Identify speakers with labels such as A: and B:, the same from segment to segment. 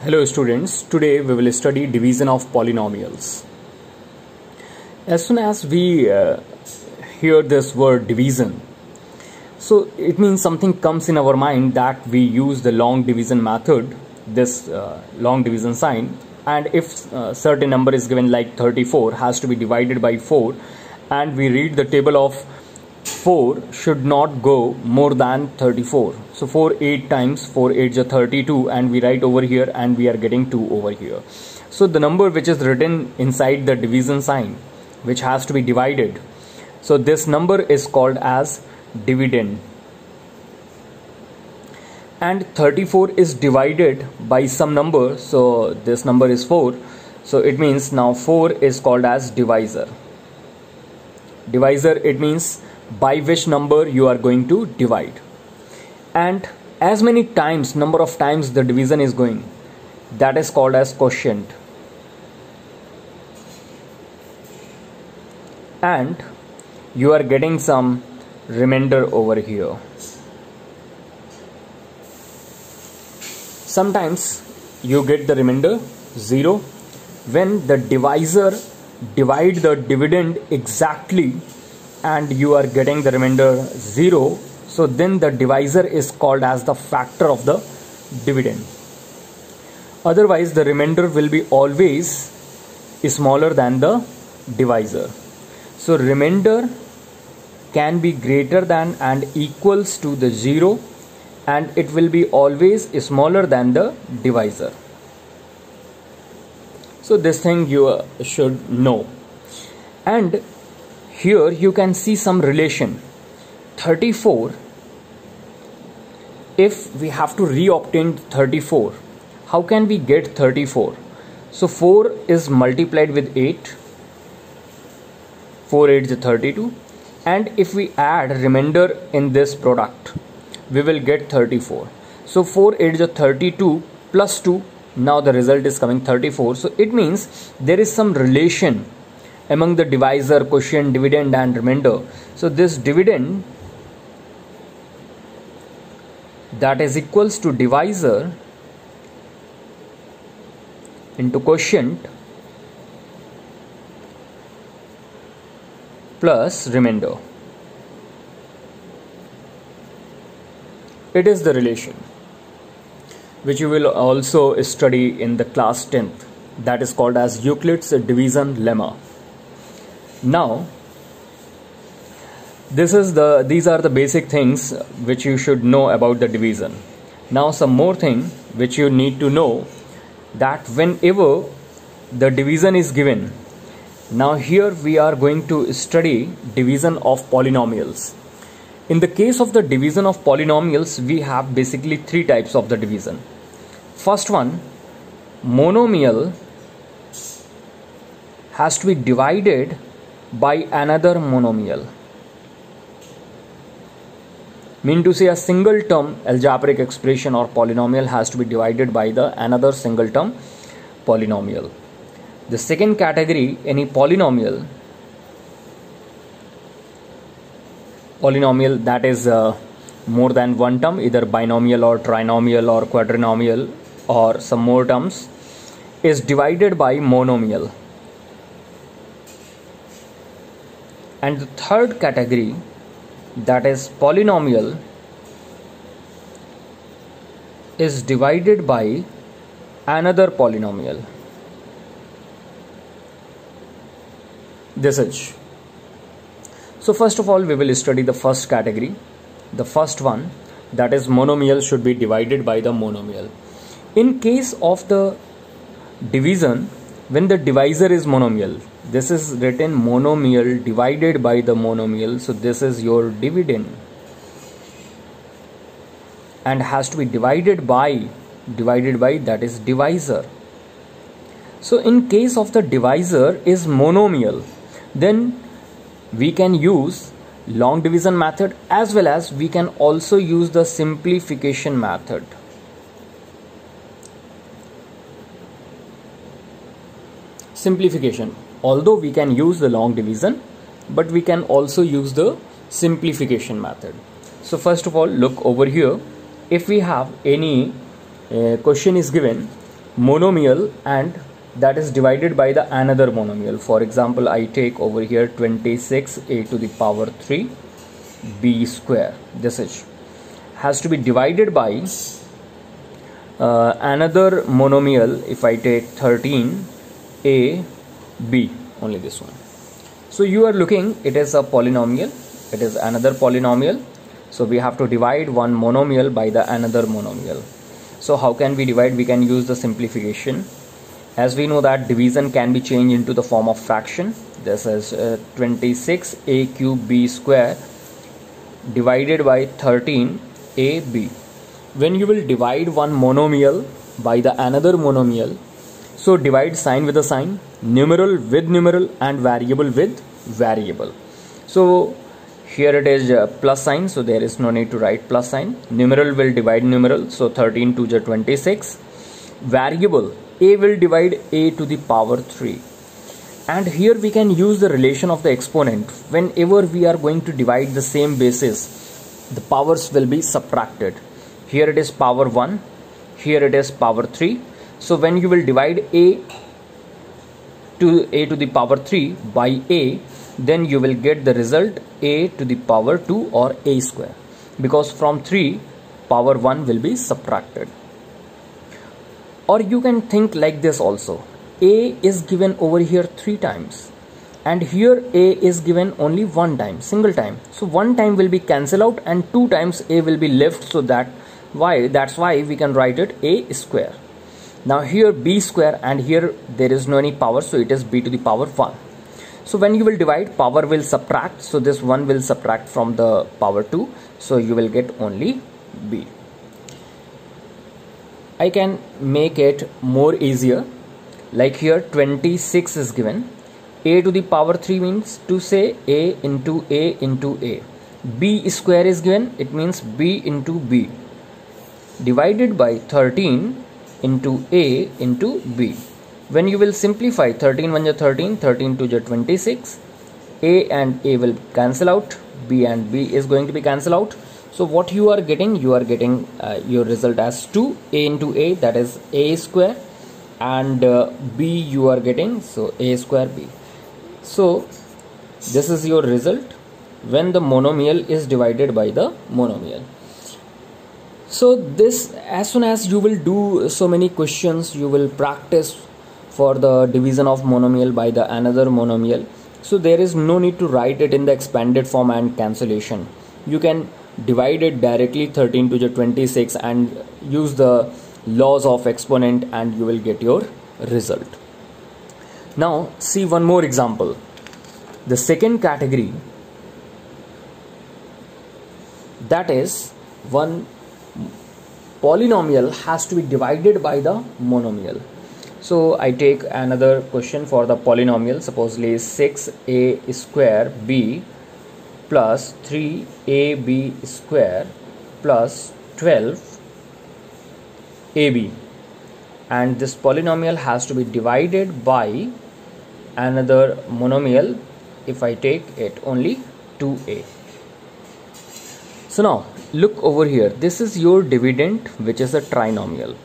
A: Hello students, today we will study division of polynomials. As soon as we hear this word division, so it means something comes in our mind that we use the long division method, this long division sign, and if certain number is given like 34 has to be divided by 4, and we read the table of 4 should not go more than 34. So 4 8 times 4 8 is 32, and we write over here and we are getting 2 over here. So the number which is written inside the division sign which has to be divided, so this number is called as dividend. And 34 is divided by some number, so this number is 4, so it means now 4 is called as divisor. Divisor, it means by which number you are going to divide, and as many times, number of times the division is going, that is called as quotient. And you are getting some remainder over here. Sometimes you get the remainder 0 when the divisor divide the dividend exactly, and you are getting the remainder 0, so then the divisor is called as the factor of the dividend. Otherwise the remainder will be always smaller than the divisor. So remainder can be greater than and equals to the 0, and it will be always smaller than the divisor. So this thing you should know. And here you can see some relation. 34, if we have to re-obtain 34, how can we get 34? So 4 is multiplied with 8, 4 8 is 32, and if we add remainder in this product, we will get 34. So 4 8 is 32 plus 2, now the result is coming 34. So it means there is some relation among the divisor, quotient, dividend and remainder. So this dividend, that is equals to divisor into quotient plus remainder. It is the relation which you will also study in the class 10th, that is called as Euclid's division lemma. Now these are the basic things which you should know about the division. Now some more thing which you need to know, that whenever the division is given, now here we are going to study division of polynomials. In the case of the division of polynomials, we have basically 3 types of the division. First one, monomial has to be divided by another monomial. Mean to say a single term algebraic expression or polynomial has to be divided by the another single term polynomial. The second category, any polynomial that is more than one term, either binomial or trinomial or quadrinomial or some more terms, is divided by monomial. And the third category, that is polynomial, is divided by another polynomial. This is. So first of all we will study the first category. The first one, that is monomial should be divided by the monomial. In case of the division, when the divisor is monomial, this is written monomial divided by the monomial, so this is your dividend, and has to be divided by that is divisor. So in case of the divisor is monomial, then we can use long division method, as well as we can also use the simplification method. Simplification, although we can use the long division, but we can also use the simplification method. So first of all, look over here. If we have any question is given monomial and that is divided by the another monomial. For example, I take over here 26a to the power 3 b square. This is has to be divided by another monomial. If I take 13a b, only this one. So you are looking, it is a polynomial, it is another polynomial. So we have to divide one monomial by the another monomial. So how can we divide? We can use the simplification. As we know that division can be changed into the form of fraction. This is 26a cube b square divided by 13ab. When you will divide one monomial by the another monomial, so divide sign with a sign, numeral with numeral and variable with variable. So here it is plus sign, so there is no need to write plus sign. Numeral will divide numeral, so 13 to the 26. Variable a will divide a to the power 3. And here we can use the relation of the exponent. Whenever we are going to divide the same basis, the powers will be subtracted. Here it is power 1, here it is power 3. So when you will divide a to the power 3 by a, then you will get the result a to the power 2 or a square, because from 3 power 1 will be subtracted. Or you can think like this also, a is given over here 3 times and here a is given only 1 time, single time. So 1 time will be cancelled out and 2 times a will be left, so that's why we can write it a square. Now here b square and here there is no any power, so it is b to the power 1. So when you will divide, power will subtract, so this 1 will subtract from the power 2, so you will get only b. I can make it more easier, like here 26 is given, a to the power 3 means to say a into a into a. B square is given, it means b into b, divided by 13 into a into b. When you will simplify, 13 1 is 13, 13 2 is 26, a and a will cancel out, b and b is going to be cancel out. So what you are getting your result as 2 a into a, that is a square, and b you are getting, so a square b. So this is your result when the monomial is divided by the monomial. So this, as soon as you will do so many questions, you will practice for the division of monomial by the another monomial. So there is no need to write it in the expanded form and cancellation. You can divide it directly 13 to the 26 and use the laws of exponent and you will get your result. Now see one more example. The second category, that is one polynomial has to be divided by the monomial. So I take another question for the polynomial, supposedly 6a square b plus 3ab square plus 12ab, and this polynomial has to be divided by another monomial. If I take it only 2a. So now look over here, this is your dividend, which is a trinomial,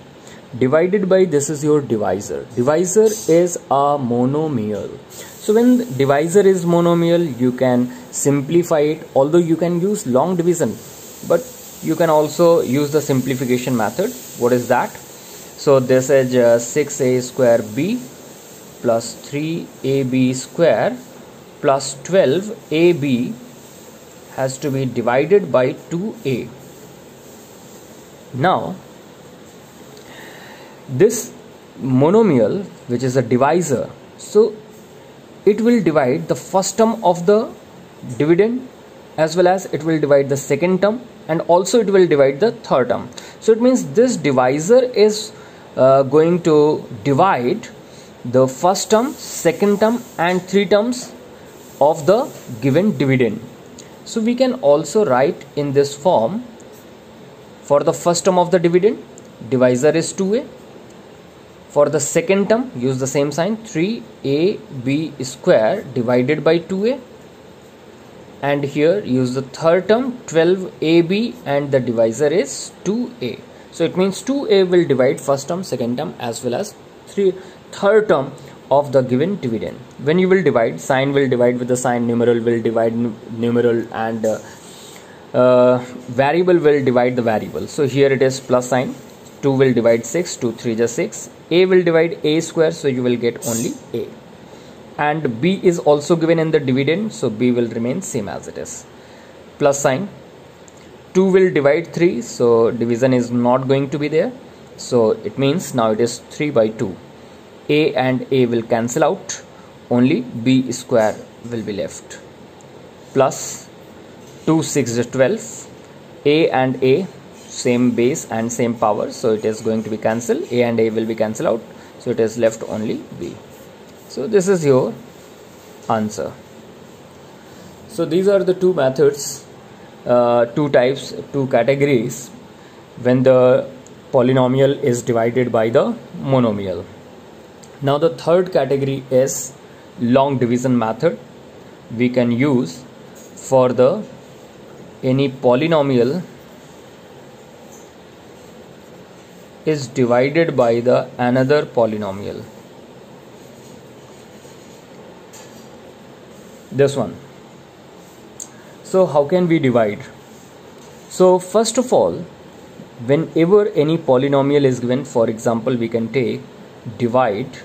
A: divided by this is your divisor. Divisor is a monomial. So when divisor is monomial, you can simplify it, although you can use long division, but you can also use the simplification method. What is that? So this is 6a square b plus 3ab square plus 12ab has to be divided by 2a. Now this monomial, which is a divisor, so it will divide the first term of the dividend as well as it will divide the second term, and also it will divide the third term. So it means this divisor is going to divide the first term, second term and 3 terms of the given dividend. So we can also write in this form. For the first term of the dividend, divisor is 2a. For the second term, use the same sign, 3ab square divided by 2a. And here use the third term, 12ab, and the divisor is 2a. So it means 2a will divide first term, second term as well as third term of the given dividend. When you will divide, sign will divide with the sign, numeral will divide numeral, and variable will divide the variable. So here it is plus sign. 2 will divide 6, 2 3 just 6. A will divide a square, so you will get only a. And b is also given in the dividend, so b will remain same as it is. Plus sign. 2 will divide 3, so division is not going to be there. So it means now it is 3 by 2. A and a will cancel out. Only b square will be left. Plus 2 6 is 12. A and a same base and same power, so it is going to be cancelled. A and a will be cancelled out, so it is left only b. So this is your answer. So these are the two methods, two types, two categories when the polynomial is divided by the monomial. Now the third category is long division method. We can use for the any polynomial is divided by the another polynomial. This one. So how can we divide? So first of all, whenever any polynomial is given, for example, we can take divide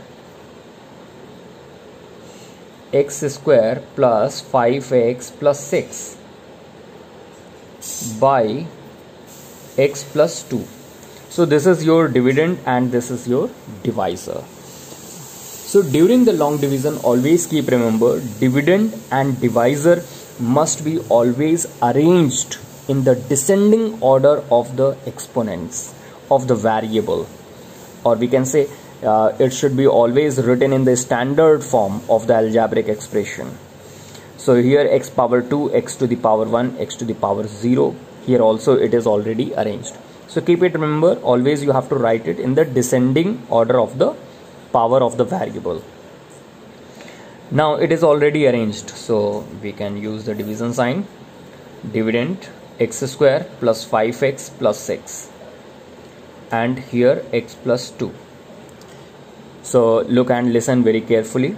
A: x square plus 5x plus 6 by x plus 2. So this is your dividend and this is your divisor. So during the long division, always keep remember, dividend and divisor must be always arranged in the descending order of the exponents of the variable, or we can say it should be always written in the standard form of the algebraic expression. So here x power 2, x to the power 1, x to the power 0, here also it is already arranged. So keep it remember, always you have to write it in the descending order of the power of the variable. Now it is already arranged, so we can use the division sign. Dividend x square plus 5x plus 6 and here x plus 2. So look and listen very carefully.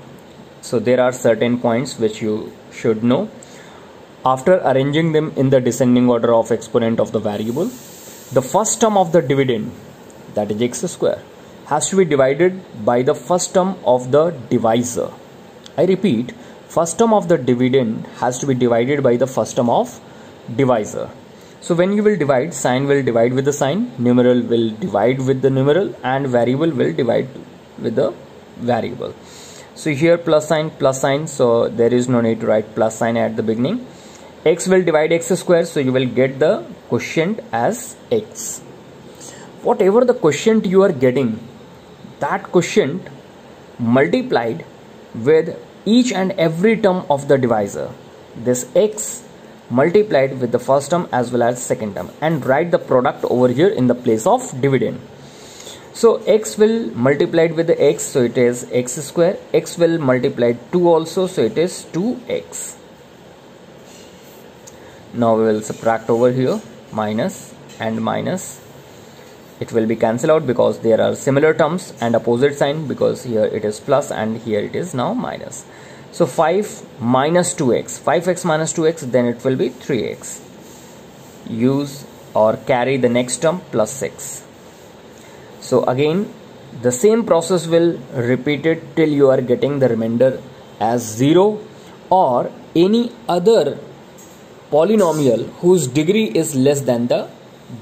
A: So there are certain points which you should know. After arranging them in the descending order of exponent of the variable, the first term of the dividend, that is x square, has to be divided by the first term of the divisor. I repeat, first term of the dividend has to be divided by the first term of divisor. So when you will divide, sign will divide with the sign, numeral will divide with the numeral, and variable will divide with the variable. So here plus sign, so there is no need to write plus sign at the beginning. X will divide x square, so you will get the quotient as x. Whatever the quotient you are getting, that quotient multiplied with each and every term of the divisor. This x multiplied with the first term as well as second term, and write the product over here in the place of dividend. So x will multiplied with the x, so it is x square. X will multiplied 2 also, so it is 2x. Now we will subtract over here, minus and minus. It will be cancelled out because there are similar terms, and opposite sign because here it is plus and here it is now minus. So 5 minus 2x, 5x minus 2x, then it will be 3x. Use or carry the next term plus 6. So again the same process will repeat it till you are getting the remainder as 0 or any other polynomial whose degree is less than the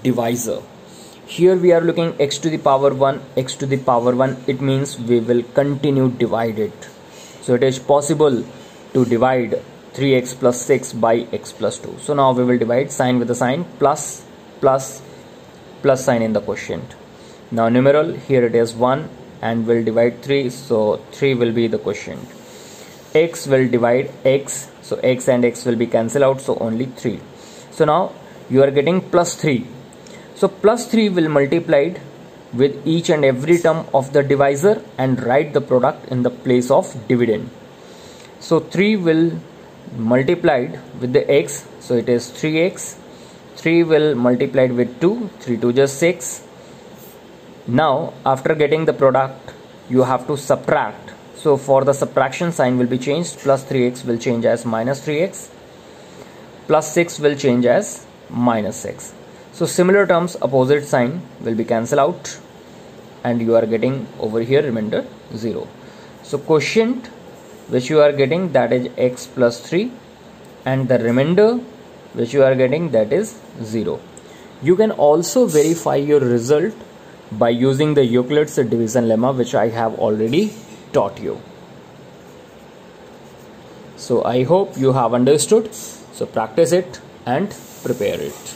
A: divisor. Here we are looking x to the power 1, x to the power 1, it means we will continue divide it. So it is possible to divide 3x plus 6 by x plus 2. So now we will divide, sign with the sign, plus sign in the quotient. Now numeral, here it is 1 and will divide 3, so 3 will be the quotient. X will divide x, so x and x will be cancelled out, so only 3. So now you are getting plus 3. So plus 3 will multiplied with each and every term of the divisor and write the product in the place of dividend. So 3 will multiplied with the x, so it is 3x. 3 will multiplied with 2, 3 2 just 6. Now after getting the product, you have to subtract. So for the subtraction sign will be changed. Plus 3x will change as minus 3x. Plus 6 will change as minus 6. So similar terms, opposite sign will be cancelled out, and you are getting over here remainder 0. So quotient which you are getting, that is x plus 3, and the remainder which you are getting, that is 0. You can also verify your result by using the Euclid's division lemma, which I have already taught you. So I hope you have understood. So practice it and prepare it.